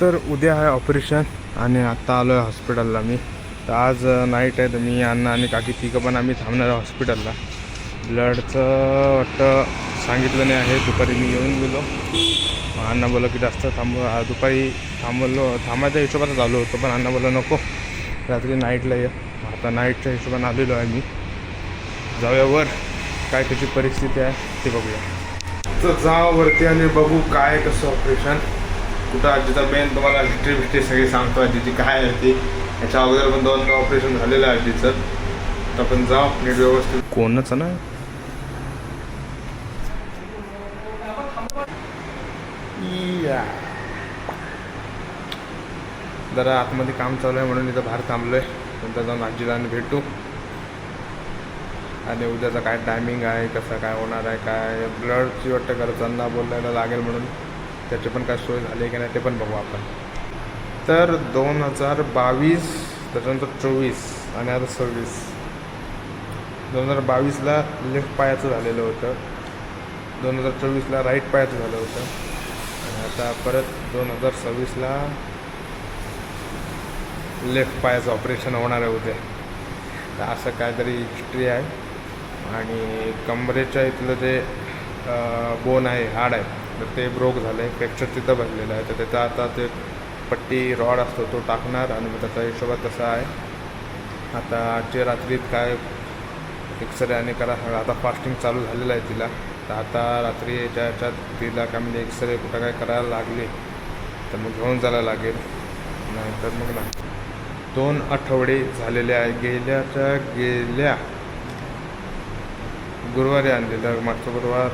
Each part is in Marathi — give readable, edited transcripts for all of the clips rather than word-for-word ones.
तर उद्या आहे ऑपरेशन आणि आत्ता आलो आहे हॉस्पिटलला मी. तर आज नाईट आहे, तर मी अण्णा आणि काकी तिघं पण आम्ही थांबणार आहे हॉस्पिटलला. ब्लडचं वाटतं सांगितलं नाही आहे. दुपारी मी येऊन गेलो, अण्णा बोललो की जास्त दुपारी थांबायच्या हिशोबातच आलो होतो, पण अण्णा बोललो नको रात्री नाईटला ये. आता नाईटच्या हिशोबाने आलेलो आहे मी. जाऊया वर, काय त्याची परिस्थिती आहे ते बघूया. तर जा वरती आणि बघू काय कसं ऑपरेशन, कुठं आजीचा मेन तुम्हाला हिस्ट्री सगळी सांगतो आजीची काय आहे ती. याच्या अगोदर पण 2 ऑपरेशन झालेलं आहे आजीचं. तर आपण जाऊ नीट व्यवस्थित. कोणच ना जरा आतमध्ये काम चालू आहे म्हणून इथं बाहेर थांबलो आहे. नंतर जाऊन आजीला आणि भेटू. आणि उद्याचा काय टायमिंग आहे, कसं काय होणार आहे, काय ब्लडची वाटतं घरच्यांना बोलायला लागेल म्हणून त्याची पण काय सोय झाली की नाही ते पण बघू आपण. तर 2022, त्याच्यानंतर 24 आणि आता 26. 2022ला लेफ्ट पायाचं झालेलं होतं, 2024ला राईट पायाचं झालं होतं आणि आता परत 2026ला लेफ्ट पायाचं ऑपरेशन होणार आहे उद्या. तर असं काहीतरी हिस्ट्री आहे. आणि कमरेच्या इथलं जे बोन आहे, हाड आहे, तर ते ब्रोक झालं आहे, फ्रॅक्चर तिथं भरलेलं आहे. तर त्याचा आता ते पट्टी रॉड असतो तो टाकणार आणि मग त्याचा हिशोबात तसा आहे. आता आजच्या रात्रीत काय एक्सरे आणि करा, आता फास्टिंग चालू झालेलं आहे तिला. तर आता रात्री याच्यात तिला काय म्हणजे एक्सरे कुठं काय करायला लागले तर मग घेऊन जायला लागेल, नाहीतर मग नाही. 2 आठवडे झालेले आहे. गेल्या गुरुवारी आणलेलं, मागचा गुरुवार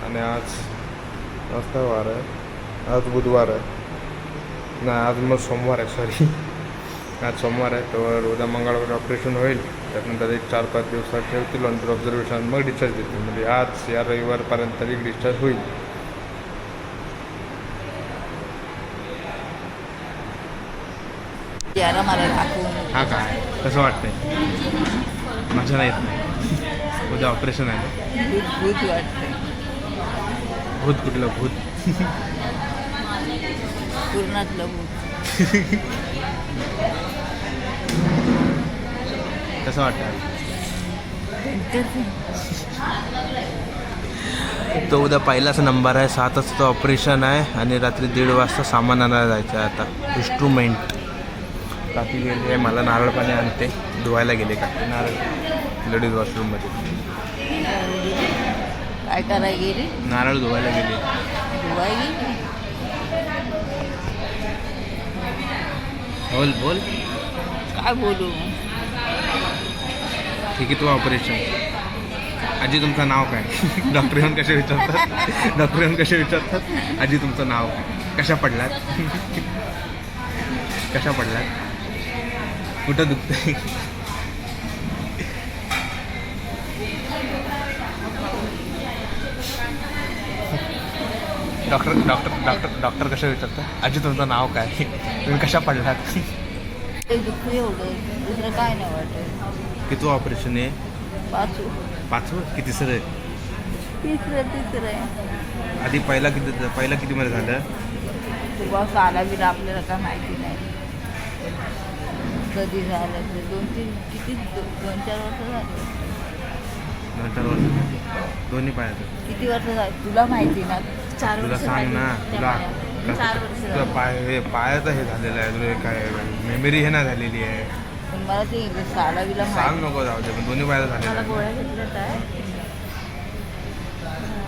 आणि आज वार आहे, आज बुधवार आहे, नाही आज मग सोमवार आहे, सॉरी आज सोमवार आहे. तर उद्या मंगळवारी ऑपरेशन होईल. त्यानंतर एक 4-5 दिवसात ठेवतील नंतर ऑब्झर्वेशन, मग डिस्चार्ज देतील. म्हणजे आज या रविवारपर्यंत तरी डिस्चार्ज होईल. हा काय कसं वाटतंय? माझ्या नाही येत नाही. उद्या ऑपरेशन आहे. भूत वाटते. भूत कुठलं भूत? पूर्णातलं भूत. कसं वाटतं? तो उद्या पहिलाच नंबर आहे. 7 वाजता ऑपरेशन आहे आणि रात्री 1:30 वाजता सामान आणायला जायचं आहे. आता इन्स्ट्रुमेंट काकी गेले, मला नारळ पाणी आणते, धुवायला गेले काकी नारळ लेडीज वॉशरूममध्ये. काय करायला गेली? नारळ धुवायला गेले. बोल बोल. काय बोलू? ठीक आहे, तू ऑपरेशन. आजी तुमचं नाव काय? डॉक्टर येऊन कसे विचारतात? आजी तुमचं नाव काय? कशा पडलात? कशा पडलात? कुठं दुखतंय? डॉक्टर कशा विचारतात? आजी तुमचं नाव काय? तुम्ही कशा पडलात? ते दुःख एवढं, दुसरं काय नाही वाटत. किती ऑपरेशन आहे? 5वं किती सर आहे? तिसरं आहे. आधी पहिला कितीमध्ये झालं? ते बॉस आला बी आपल्याला काय माहिती नाही कधी झालं. ते 2-4 वर्ष झाले. 2-4 वर्ष दोन्ही पायाचं. किती वर्ष झाले तुला माहिती ना? 4 तुला वर्ष सांग ना, तुला 4 वर्ष तुला पायाचं हे झालेलं आहे, तुला काय मेमरी हे ना झालेली आहे. पण मला ते सालावीला सांग नको, जाऊ दे. पण दोन्ही पायाचं झालेलं आहे. गोळ्या घेतल्या काय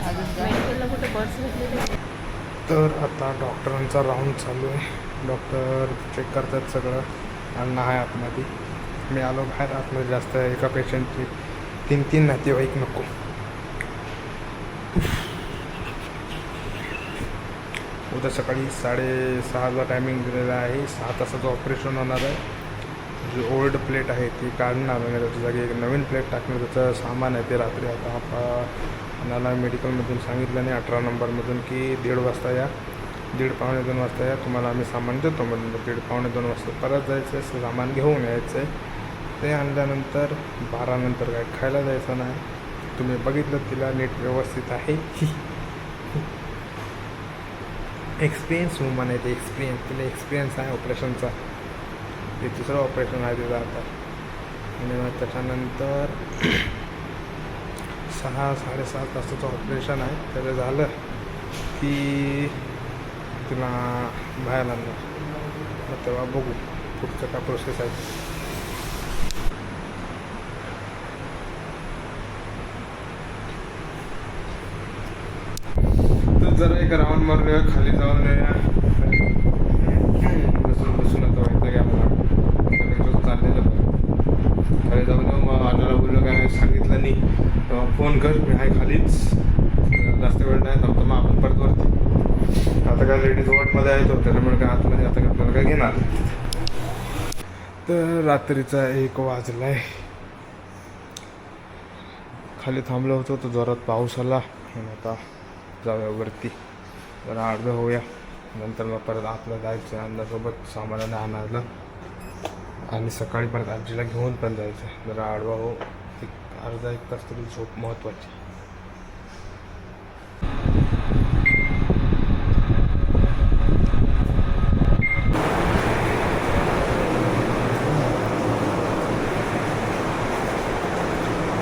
अजून कुठे पर्स घेतले. तर आता डॉक्टरांचा राऊंड चालू आहे. डॉक्टर चेक करतात सगळं. अण्णा आहे आतमध्ये, मी आलो बाहेर. आतमध्ये जास्त एका पेशंटची 3 नातेवाईक नको. उद्या सकाळी 6:30ला टायमिंग दिलेला आहे. 6 तासाचं ऑपरेशन होणार आहे. जी ओल्ड प्लेट आहे ती काढणार आणि त्याच्या जागी एक नवीन प्लेट टाकणार. त्याचं सामान आहे ते रात्री आता आम्हाला मेडिकलमधून सांगितलं नाही, 18 नंबरमधून की 1:30 वाजता या, 1:30-1:45 वाजता या, तुम्हाला आम्ही सामान देतो. म्हणून 1:30-1:45 वाजता परत जायचं आहे, सामान घेऊन यायचं आहे. ते आणल्यानंतर 12 नंतर काय खायला जायचं नाही. तुम्ही बघितलं तिला नीट व्यवस्थित आहे. एक्सपिरियन्स वुमन आहे ते तिला एक्सपिरियन्स आहे ऑपरेशनचा. ते दुसरं ऑपरेशन आहे तिला आता. आणि मग त्याच्यानंतर 6-6.5 तासाचं ऑपरेशन आहे. त्याचं झालं की तिला बाहेर आणणार. मग तेव्हा बघू पुढचं काय प्रोसेस आहे. तर जरा एक राऊंड मारूया, खाली जाऊन येऊया. बसून आता व्हायचं की आम्हाला चाललेलं खाली जाऊन येऊ. मग आणायला बोललो काय सांगितलं नाही, तेव्हा फोन कर, मी आहे खालीच, जास्त वेळ नाही थांबतो. मग आपण परत वरती. आता काय लेडीज वॉर्डमध्ये आहे तो, त्याच्यामुळे काय आतमध्ये आता काय आपल्याला काय घेणार. तर रात्रीचा 1 वाजला आहे. खाली थांबलो होतो तर जोरात पाऊस आला. आणि आता जाऊया वरती, जरा आडवं होऊया. नंतर मग परत आपलं जायचं अन्नासोबत सामानाने आणायला. आणि सकाळी परत आजीला घेऊन पण जायचं. जरा आडवा हो, अर्धा 1 तास तरी झोप महत्त्वाची.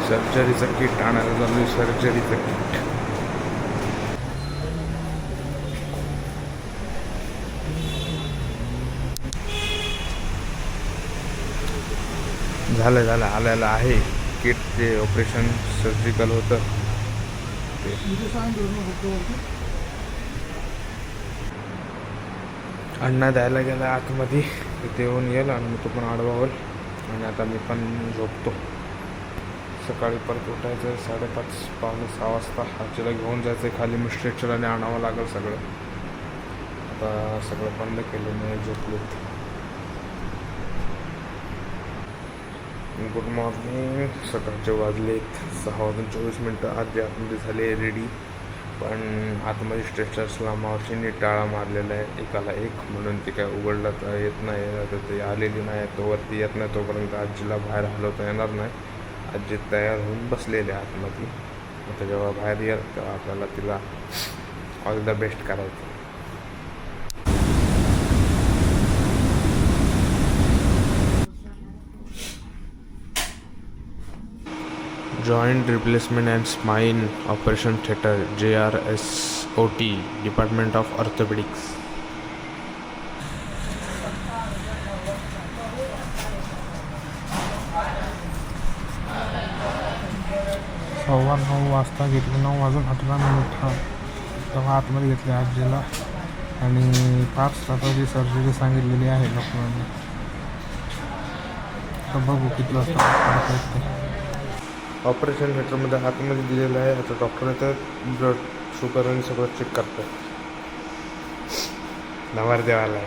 सर्जरीचं किट आणायला चालू आहे. सर्जरीचं किट झालं आलेलं आहे. किट जे ऑपरेशन सर्जिकल होतं ते. अण्णा द्यायला गेला आतमध्ये, तिथे येऊन येईल आणि मी तो पण आडवा होईल. आणि आता मी पण झोपतो. सकाळी परत उठायचं 5:30-5:45 वाजता. आजीला घेऊन जायचं खाली. मग स्ट्रेचरने आणावं लागेल सगळं. आता सगळं बंद केलं, मी झोपलो. Good morning. सकाळचे वाजलेत 6:24. आजी आतमध्ये झाले रेडी. पण आतमध्ये स्ट्रेचर्सला मावशीने टाळा मारलेला आहे एकाला एक, म्हणून ते काय उघडलं तर येत नाही. तर ते आलेली नाही, तो वरती येत नाही तोपर्यंत आजीला बाहेर हलवता येणार नाही. आजी तयार होऊन बसलेले आतमध्ये. आता जेव्हा बाहेर येईल तेव्हा आपल्याला तिला ऑल द बेस्ट करायचं. Joint replacement and spine operation theatre, JRSOT, department of orthopaedics. सव्वा 9 वाजता घेतलं. 9 वाजून 18 मिनिट तेव्हा आतमध्ये घेतले आजीला. आणि 5 तासाची सर्जरी सांगितलेली आहे डॉक्टरांनी. तर बघू किती वाजता. ऑपरेशन थिएटरमध्ये आतमध्ये दिलेलं आहे. आता डॉक्टर येतात, ब्लड शुगर आणि सगळं चेक करतात. नवर देवाला आहे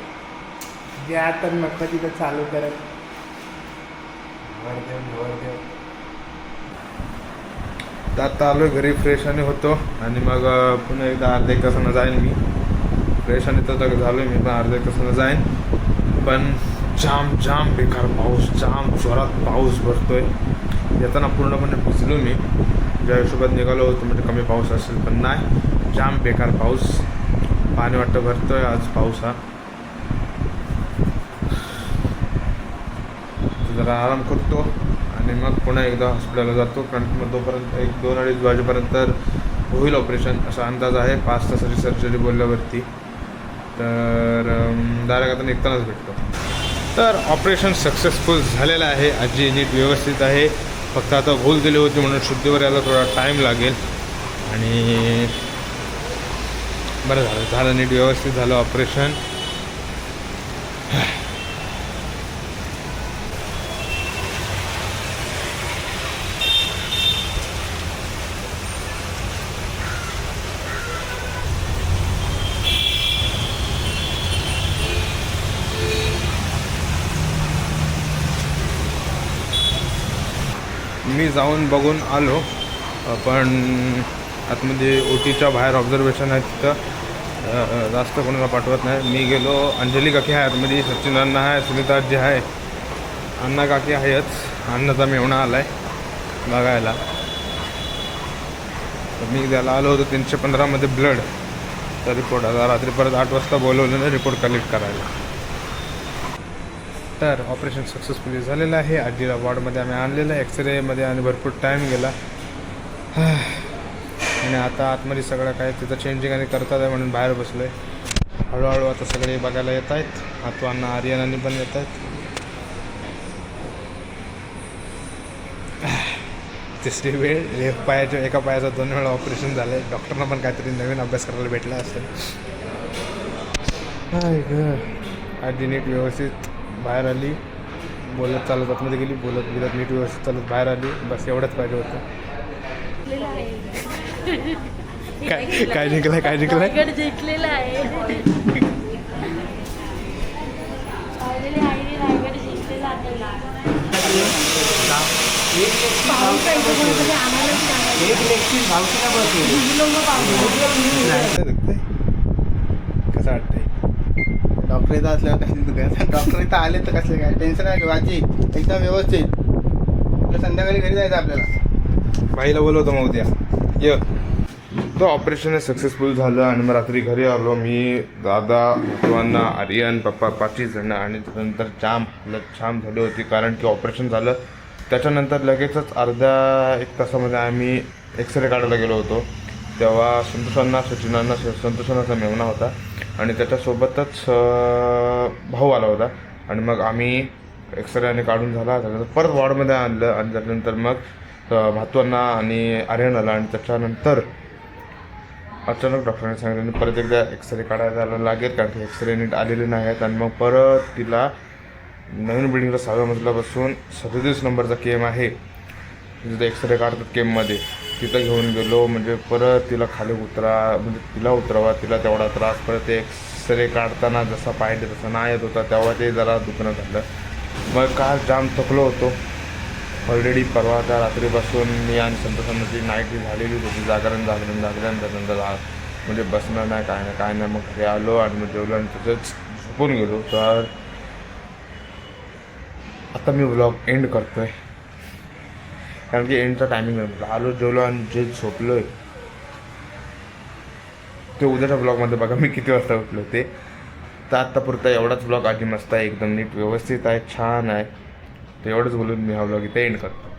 द्या तर नको तिथं चालू करत. नवरदेव. तर आता आलो घरी, फ्रेश आणि होतो. आणि मग पुन्हा एकदा अर्ध्या 1 तासानं जाईन मी. फ्रेश आणि तर झालो मी, पण अर्ध्या 1 तासानं जाईन. पण जाम बेकार पाऊस, जाम जोरात पाऊस भरतोय. येताना पूर्णपणे भिजलो मी. ज्या हिशोबात निघालो होतो म्हणजे कमी पाऊस असेल, पण नाही, जाम बेकार पाऊस. पाणी वाटतं भरतोय आज पाऊस हा. जरा आराम करतो आणि मग पुन्हा एकदा हॉस्पिटलला जातो. कारण मग तोपर्यंत 1-2-2:30 वाजेपर्यंत होईल ऑपरेशन असा अंदाज आहे. 5 तासाची सर्जरी बोलल्यावरती. तर डायरेक्ट आता निघतानाच भेटतो. तर ऑपरेशन सक्सेसफुल झालेलं आहे. आजी नीट व्यवस्थित आहे. फक्त आता भूल दिली होती म्हणून शुद्धीवर यायला थोडा टाईम लागेल. आणि बरं झालं नीट व्यवस्थित झालं ऑपरेशन. मी जाऊन बघून आलो, पण आतमध्ये OTच्या बाहेर ऑब्झर्वेशन आहे, तिथं जास्त कोणाला पाठवत नाही. मी गेलो, अंजली काकी आहे आतमध्ये, सचिन अण्णा आहे, सुनीता आजी आहे, अण्णा काकी आहेच. अण्णाचा मेवणा आला आहे बघायला. तर मी द्यायला आलो होतो 315 ब्लड. तर रिपोर्ट आता रात्री परत 8 वाजता बोलवलं ना रिपोर्ट कलेक्ट करायला. तर ऑपरेशन सक्सेसफुली झालेलं आहे. आजीला वॉर्डमध्ये आम्ही आणलेलं आहे. एक्सरेमध्ये आणि भरपूर टाईम गेला आणि आता आतमध्ये सगळं काय तिथं चेंजिंग आणि करतात आहे म्हणून बाहेर बसलो आहे. हळूहळू आता सगळे बघायला येत आहेत. आतवांना आर्यनांनी पण येत आहेत. तिसरी वेळ एका पायाचं 2 वेळा ऑपरेशन झालं आहे. डॉक्टरना पण काहीतरी नवीन अभ्यास करायला भेटला असेल. हाय ग आजी नीट व्यवस्थित बाहेर आली. बोलत चालत आतमध्ये गेली. बोलत नीट व्यवस्थित चालत बाहेर आली. बस एवढंच पाहिजे होतं. काय जिंकलाय जिंकलेला आहे. कसं वाटतंय? डॉक्टर इथं असल्यावर कसली दुकान डॉक्टर इथं आले तर कसले काय टेन्शन आहे वाची एकदम व्यवस्थित. आपल्या संध्याकाळी घरी जायचं आपल्याला. बाईला बोलवतो मग उद्या ये. तो ऑपरेशन सक्सेसफुल झालं आणि मग रात्री घरी आलो मी, दादा, भगवांना, आर्यन, पप्पा 5 जण. आणि त्यानंतर जाम झाली होती कारण की ऑपरेशन झालं त्याच्यानंतर लगेचच अर्ध्या 1 तासामध्ये आम्ही एक्सरे काढायला गेलो होतो. तेव्हा संतोषांनाचा मेवना होता आणि त्याच्यासोबतच भाऊ आला होता. आणि मग आम्ही एक्सरे काढून झाला. त्यानंतर परत वॉर्डमध्ये आणलं आणि त्याच्यानंतर मग भातूंना आणि आर्यनाला. आणि त्याच्यानंतर अचानक डॉक्टरांनी सांगितलं परत एकदा एक्सरे काढायला लागेल कारण की एक्सरे नीट आलेले नाही आहेत. आणि मग परत तिला नवीन बिल्डिंगला 6व्या मजला बसून 37 नंबरचा केम आहे तिथं एक्सरे काढतात केममध्ये, तिथं घेऊन गेलो. म्हणजे परत तिला खाली तिला उतरवा, तिला तेवढा त्रास. परत ते एक्सरे काढताना जसा पाहिजे तसा नाही येत होता तेव्हा ते जरा दुखणं झालं. मग काल जाम थकलो होतो ऑलरेडी. परवाच्या रात्रीपासून मी आणि संतोषांची नाईट झालेली होती. जागरण त्यानंतर म्हणजे बसणं नाही काय नाही. मग घरी आलो आणि मग जेवलो आणि तसंच झोपून गेलो. तर आता मी व्लॉग एंड करतो आहे कारण की एंडचा टायमिंग नाही. आलो जेवलो आणि जे झोपलो आहे ते उद्याच्या ब्लॉगमध्ये बघा मी किती वाजता उठलो ते. तर आत्तापुरता एवढाच ब्लॉग आधी मस्त आहे, एकदम नीट व्यवस्थित आहे, छान आहे. तर एवढंच बोलून मी हा ब्लॉग इथे एंड करतो.